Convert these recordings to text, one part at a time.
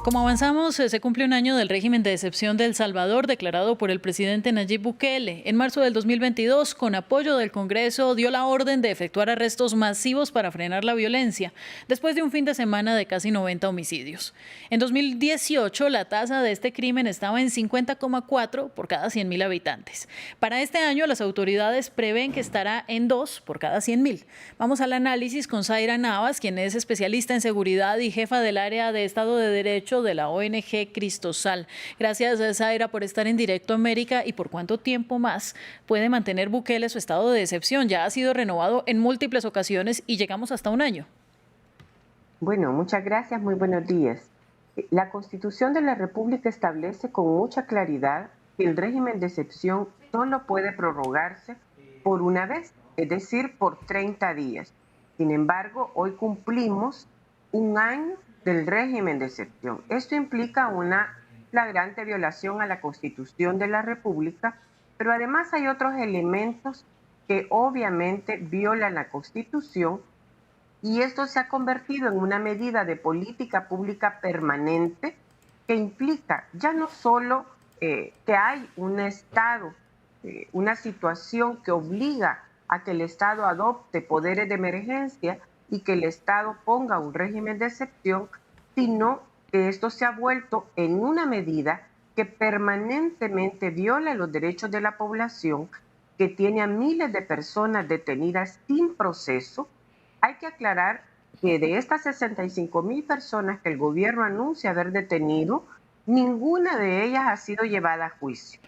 Como avanzamos, se cumple un año del régimen de excepción de El Salvador declarado por el presidente Nayib Bukele. En marzo del 2022, con apoyo del Congreso, dio la orden de efectuar arrestos masivos para frenar la violencia, después de un fin de semana de casi 90 homicidios. En 2018, la tasa de este crimen estaba en 50,4 por cada 100.000 habitantes. Para este año, las autoridades prevén que estará en 2 por cada 100.000. Vamos al análisis con Zaira Navas, quien es especialista en seguridad y jefa del área de Estado de Derecho de la ONG Cristosal. Gracias, Zaira, por estar en Directo América. ¿Y por cuánto tiempo más puede mantener Bukele su estado de excepción? Ya ha sido renovado en múltiples ocasiones y llegamos hasta un año. Bueno, muchas gracias, muy buenos días. La Constitución de la República establece con mucha claridad que el régimen de excepción solo puede prorrogarse por una vez, es decir, por 30 días. Sin embargo, hoy cumplimos un año del régimen de excepción. Esto implica una flagrante violación a la Constitución de la República, pero además hay otros elementos que obviamente violan la Constitución y esto se ha convertido en una medida de política pública permanente que implica ya no solo que hay un Estado, una situación que obliga a que el Estado adopte poderes de emergencia y que el Estado ponga un régimen de excepción, sino que esto se ha vuelto en una medida que permanentemente viola los derechos de la población, que tiene a miles de personas detenidas sin proceso. Hay que aclarar que de estas 65,000 personas que el gobierno anuncia haber detenido, ninguna de ellas ha sido llevada a juicio.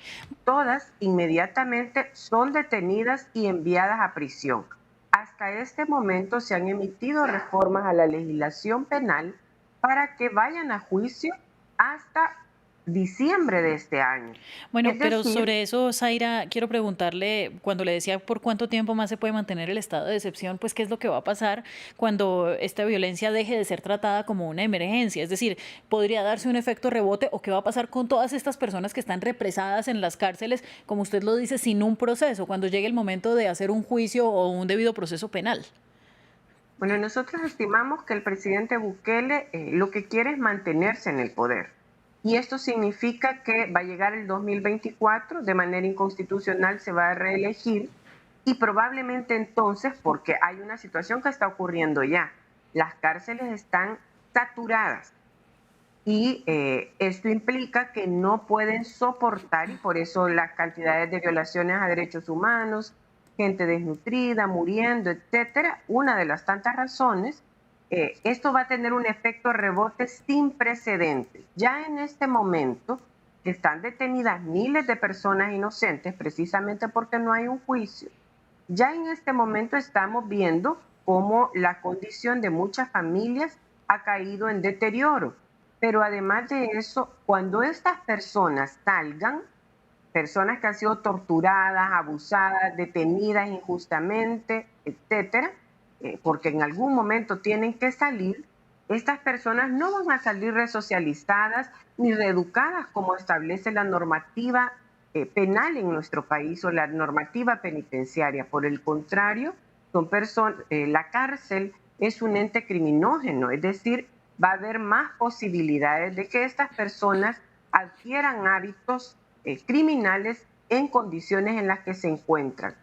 Todas inmediatamente son detenidas y enviadas a prisión. Hasta este momento se han emitido reformas a la legislación penal para que vayan a juicio hasta diciembre de este año. Bueno, Es pero decir, sobre eso, Zaira, quiero preguntarle, cuando le decía por cuánto tiempo más se puede mantener el estado de excepción, pues qué es lo que va a pasar cuando esta violencia deje de ser tratada como una emergencia. Es decir, ¿podría darse un efecto rebote o qué va a pasar con todas estas personas que están represadas en las cárceles, como usted lo dice, sin un proceso, cuando llegue el momento de hacer un juicio o un debido proceso penal? bueno, nosotros estimamos que el presidente Bukele lo que quiere es mantenerse en el poder. Y esto significa que va a llegar el 2024, de manera inconstitucional se va a reelegir y probablemente entonces, porque hay una situación que está ocurriendo ya, las cárceles están saturadas y esto implica que no pueden soportar y por eso las cantidades de violaciones a derechos humanos, gente desnutrida, muriendo, etcétera, una de las tantas razones, esto va a tener un efecto rebote sin precedentes. Ya en este momento están detenidas miles de personas inocentes precisamente porque no hay un juicio. Ya en este momento estamos viendo cómo la condición de muchas familias ha caído en deterioro. Pero además de eso, cuando estas personas salgan, personas que han sido torturadas, abusadas, detenidas injustamente, etcétera, porque en algún momento tienen que salir, estas personas no van a salir resocializadas ni reeducadas como establece la normativa penal en nuestro país o la normativa penitenciaria. Por el contrario, la cárcel es un ente criminógeno, es decir, va a haber más posibilidades de que estas personas adquieran hábitos criminales en condiciones en las que se encuentran.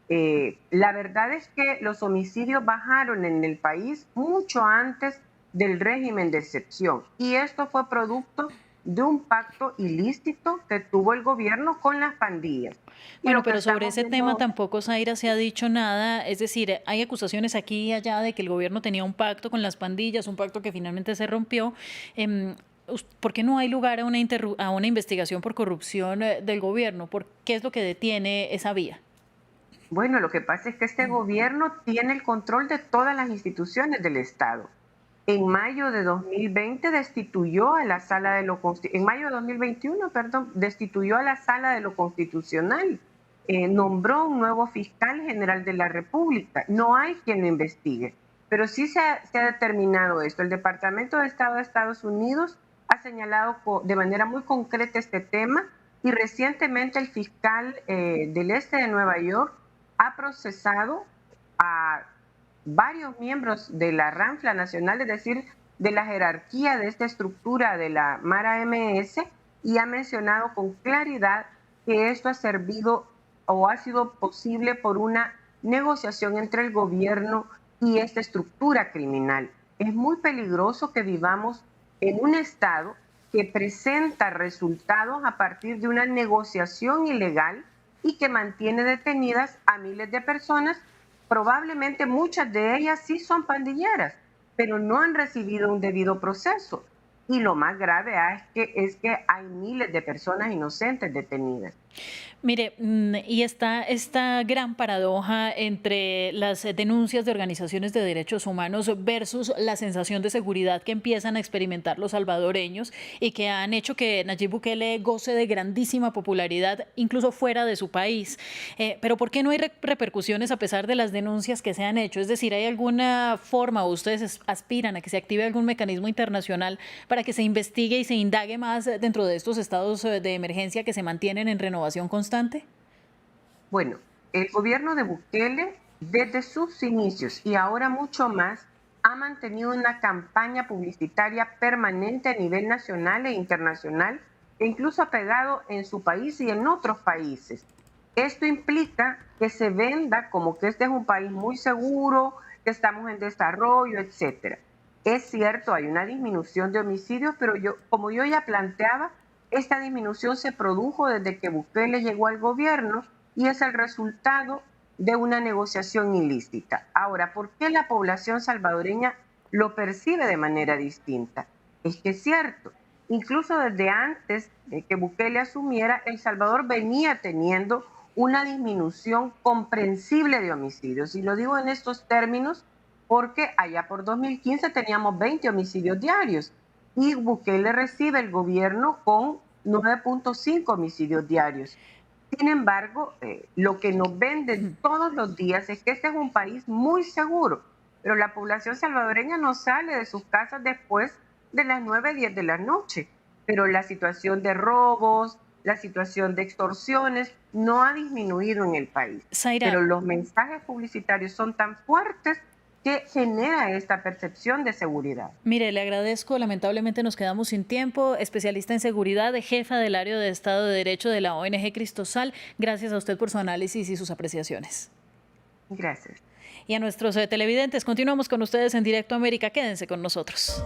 La verdad es que los homicidios bajaron en el país mucho antes del régimen de excepción y esto fue producto de un pacto ilícito que tuvo el gobierno con las pandillas. Y Bueno, lo que pero sobre estamos ese tema viendo, tampoco, Zaira, se ha dicho nada. Es decir, hay acusaciones aquí y allá de que el gobierno tenía un pacto con las pandillas, un pacto que finalmente se rompió. ¿Por qué no hay lugar a a una investigación por corrupción del gobierno? ¿Qué es lo que detiene esa vía? bueno, lo que pasa es que este gobierno tiene el control de todas las instituciones del Estado. En mayo de 2020 destituyó a la Sala de lo en mayo de 2021, perdón, destituyó a la Sala de lo Constitucional. Nombró un nuevo fiscal general de la República. No hay quien lo investigue, pero sí se ha determinado esto. El Departamento de Estado de Estados Unidos ha señalado de manera muy concreta este tema y recientemente el fiscal del este de Nueva York ha procesado a varios miembros de la RANFLA nacional, es decir, de la jerarquía de esta estructura de la Mara MS y ha mencionado con claridad que esto ha servido o ha sido posible por una negociación entre el gobierno y esta estructura criminal. Es muy peligroso que vivamos en un Estado que presenta resultados a partir de una negociación ilegal y que mantiene detenidas a miles de personas. Probablemente muchas de ellas sí son pandilleras, pero no han recibido un debido proceso. Y lo más grave es que hay miles de personas inocentes detenidas. Mire, y está esta gran paradoja entre las denuncias de organizaciones de derechos humanos versus la sensación de seguridad que empiezan a experimentar los salvadoreños y que han hecho que Nayib Bukele goce de grandísima popularidad, incluso fuera de su país. Pero ¿por qué no hay repercusiones a pesar de las denuncias que se han hecho? Es decir, ¿hay alguna forma o ustedes aspiran a que se active algún mecanismo internacional para que se investigue y se indague más dentro de estos estados de emergencia que se mantienen en renovación constante? Bueno, el gobierno de Bukele, desde sus inicios y ahora mucho más, ha mantenido una campaña publicitaria permanente a nivel nacional e internacional, e incluso ha pegado en su país y en otros países. Esto implica que se venda como que este es un país muy seguro, que estamos en desarrollo, etcétera. Es cierto, hay una disminución de homicidios, pero como yo ya planteaba, esta disminución se produjo desde que Bukele llegó al gobierno y es el resultado de una negociación ilícita. Ahora, ¿por qué la población salvadoreña lo percibe de manera distinta? Es que es cierto, incluso desde antes de que Bukele asumiera, El Salvador venía teniendo una disminución comprensible de homicidios. Y lo digo en estos términos porque allá por 2015 teníamos 20 homicidios diarios y Bukele recibe el gobierno con 9.5 homicidios diarios. Sin embargo, lo que nos venden todos los días es que este es un país muy seguro, pero la población salvadoreña no sale de sus casas después de las 9, 10 de la noche. Pero la situación de robos, la situación de extorsiones no ha disminuido en el país. Zaira, Pero los mensajes publicitarios son tan fuertes que genera esta percepción de seguridad. mire, le agradezco, lamentablemente nos quedamos sin tiempo, especialista en seguridad, jefa del área de Estado de Derecho de la ONG Cristosal. Gracias a usted por su análisis y sus apreciaciones. Gracias. Y a nuestros televidentes, continuamos con ustedes en Directo América. Quédense con nosotros.